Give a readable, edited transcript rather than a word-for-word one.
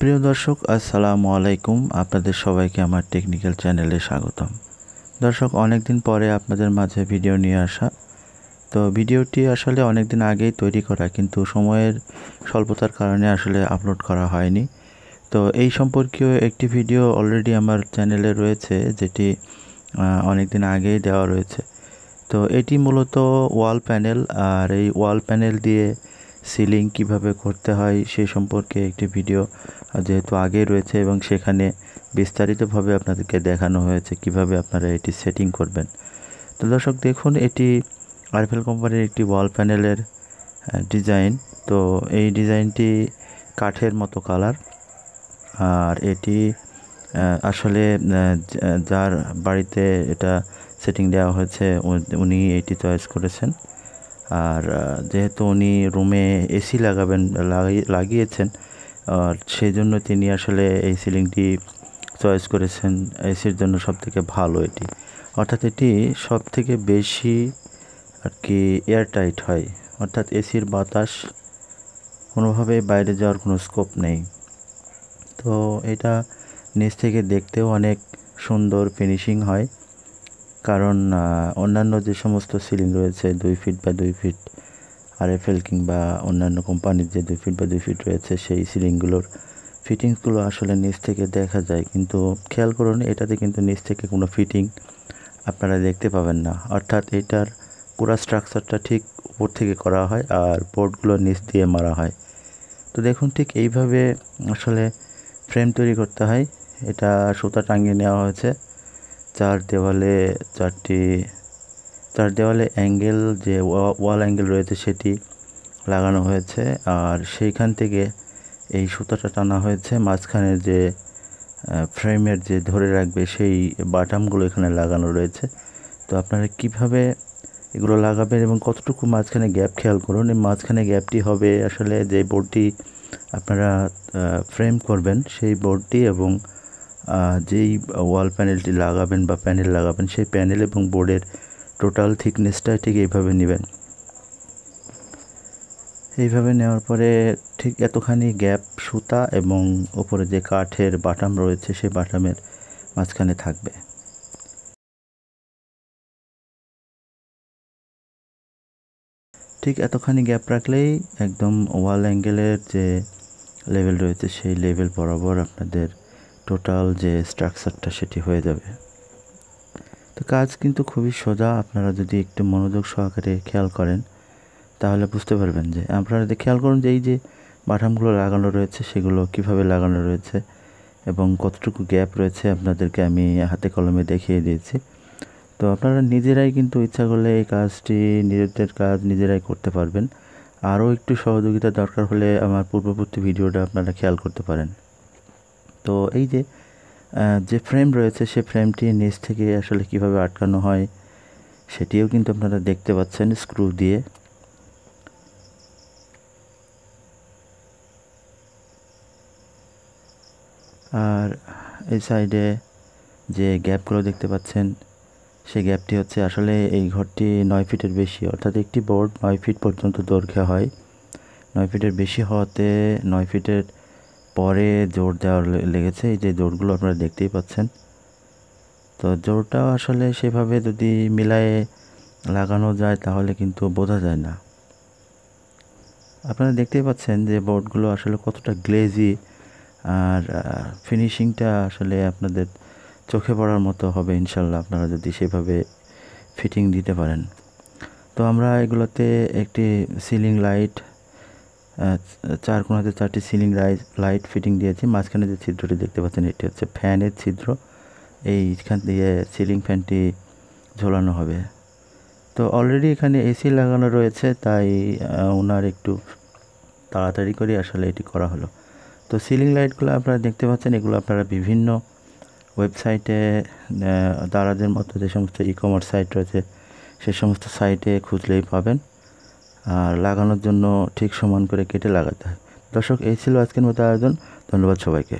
প্রিয় দর্শক, আসসালামু আলাইকুম। আপনাদের সবাইকে আমার টেকনিক্যাল চ্যানেলে স্বাগতম। দর্শক, অনেক দিন পরে আপনাদের মাঝে ভিডিও নিয়ে আসা। তো ভিডিওটি আসলে অনেক দিন আগেই তৈরি করা, কিন্তু সময়ের স্বল্পতার কারণে আসলে আপলোড করা হয়নি। তো এই সম্পর্কীয় একটি ভিডিও অলরেডি আমার চ্যানেলে রয়েছে, যেটি অনেক দিন আগেই দেওয়া রয়েছে। তো এটি মূলত ওয়াল প্যানেল, আর এই ওয়াল প্যানেল দিয়ে সিলিং কিভাবে করতে হয় সে সম্পর্কে একটি ভিডিও যেহেতু আগেই রয়েছে, এবং সেখানে বিস্তারিতভাবে আপনাদেরকে দেখানো হয়েছে কিভাবে আপনারা এটি সেটিং করবেন। তো দর্শক দেখুন, এটি আরএফএল কোম্পানির একটি ওয়াল প্যানেলের ডিজাইন। তো এই ডিজাইনটি কাঠের মতো কালার, আর এটি আসলে যার বাড়িতে এটা সেটিং দেওয়া হয়েছে উনি এটি চয়েস করেছেন। আর যেহেতু উনি রুমে এসি লাগিয়েছেন, আর সেই জন্য তিনি আসলে এই সিলিংটি চয়েস করেছেন। এসির জন্য সবথেকে ভালো এটি, অর্থাৎ এটি সবথেকে বেশি আর কি এয়ারটাইট হয়, অর্থাৎ এসির বাতাস কোনোভাবেই বাইরে যাওয়ার কোনো স্কোপ নেই। তো এটা নিচ থেকে দেখতেও অনেক সুন্দর ফিনিশিং হয়, কারণ অন্যান্য যে সমস্ত সিলিং রয়েছে 2 ফিট বা 2 ফিট আরএফএল কিংবা অন্যান্য কোম্পানির যে 2 ফিট বা 2 ফিট রয়েছে, সেই সিলিংগুলোর ফিটিংসগুলো আসলে নিচ থেকে দেখা যায়, কিন্তু খেয়াল করুন এটাতে কিন্তু নিচ থেকে কোনো ফিটিং আপনারা দেখতে পাবেন না। অর্থাৎ এটার পুরো স্ট্রাকচারটা ঠিক উপর থেকে করা হয় আর বোর্ডগুলো নিচ দিয়ে মারা হয়। তো দেখুন, ঠিক এইভাবে আসলে ফ্রেম তৈরি করতে হয়। এটা সুতা টাঙিয়ে নেওয়া হয়েছে চার দেওয়ালে অ্যাঙ্গেল, যে ওয়াল অ্যাঙ্গেল রয়েছে সেটি লাগানো হয়েছে, আর সেইখান থেকে এই সুতাটা টানা হয়েছে মাঝখানে যে ফ্রেমের যে ধরে রাখবে সেই বাটামগুলো এখানে লাগানো রয়েছে। তো আপনারা কিভাবে এগুলো লাগাবেন এবং কতটুকু মাঝখানে গ্যাপ খেয়াল করুন। এই মাঝখানে গ্যাপটি হবে আসলে যে বোর্ডটি আপনারা ফ্রেম করবেন সেই বোর্ডটি, এবং যেই ওয়াল প্যানেলটি লাগাবেন বা প্যানেল লাগাবেন সেই প্যানেল এবং বোর্ডের টোটাল থিকনেসটা ঠিক এইভাবে নেবেন। এইভাবে নেওয়ার পরে ঠিক এতখানি গ্যাপ সুতা এবং ওপরে যে কাঠের বাটাম রয়েছে সেই বাটামের মাঝখানে থাকবে। ঠিক এতখানি গ্যাপ রাখলেই একদম ওয়াল অ্যাঙ্গেলের যে লেভেল রয়েছে সেই লেভেল বরাবর আপনাদের টোটাল যে স্ট্রাকচারটা সেটি হয়ে যাবে। তো কাজ কিন্তু খুবই সোজা, আপনারা যদি একটু মনোযোগ সহকারে খেয়াল করেন তাহলে বুঝতে পারবেন। যে আপনারা খেয়াল করুন যে এই যে বাটামগুলো লাগানো রয়েছে সেগুলো কিভাবে লাগানো রয়েছে এবং কতটুকু গ্যাপ রয়েছে আপনাদেরকে আমি হাতে কলমে দেখিয়ে দিয়েছি। তো আপনারা নিজেরাই কিন্তু ইচ্ছা করলে এই কাজটি নিজেদের কাজ নিজেরাই করতে পারবেন। আরও একটু সহযোগিতা দরকার হলে আমার পূর্ববর্তী ভিডিওটা আপনারা খেয়াল করতে পারেন। তো এই যে ফ্রেম রয়েছে সে ফ্রেমটি নিচ থেকে আসলে কিভাবে আটকানো হয় সেটিও কিন্তু আপনারা দেখতে পাচ্ছেন স্ক্রু দিয়ে। আর এই সাইডে যে গ্যাপগুলো দেখতে পাচ্ছেন সেই গ্যাপটি হচ্ছে আসলে এই ঘরটি 9 ফিটের বেশি, অর্থাৎ একটি বোর্ড 9 ফিট পর্যন্ত দৈর্ঘ্য হয়। 9 ফিটের বেশি হওয়াতে 9 ফিটের পরে জোর দেওয়া লেগেছে। এই যে জোরগুলো আপনারা দেখতেই পাচ্ছেন। তো জোরটাও আসলে সেভাবে যদি মিলায়ে লাগানো যায় তাহলে কিন্তু বোঝা যায় না। আপনারা দেখতেই পাচ্ছেন যে বোর্ডগুলো আসলে কতটা গ্লেজি, আর ফিনিশিংটা আসলে আপনাদের চোখে পড়ার মতো হবে ইনশাল্লাহ, আপনারা যদি সেভাবে ফিটিং দিতে পারেন। তো আমরা এগুলোতে একটি সিলিং লাইট, 4 কোণাতে 4টি সিলিং লাইট ফিটিং দিয়েছি। মাঝখানে যে ছিদ্রটি দেখতে পাচ্ছেন এটি হচ্ছে ফ্যানের ছিদ্র, এইখান দিয়ে সিলিং ফ্যানটি ঝোলানো হবে। তো অলরেডি এখানে এসি লাগানো রয়েছে, তাই ওনার একটু তাড়াতাড়ি করে আসলে এটি করা হলো। তো সিলিং লাইটগুলো আপনারা দেখতে পাচ্ছেন, এগুলো আপনারা বিভিন্ন ওয়েবসাইটে, দারাজের মতো যে সমস্ত ই-কমার্স সাইট রয়েছে সে সমস্ত সাইটে খুঁজলেই পাবেন। আর লাগানোর জন্য ঠিক সমান করে কেটে লাগাতে হয়। দর্শক, এই ছিল আজকের মতো আয়োজন। ধন্যবাদ সবাইকে।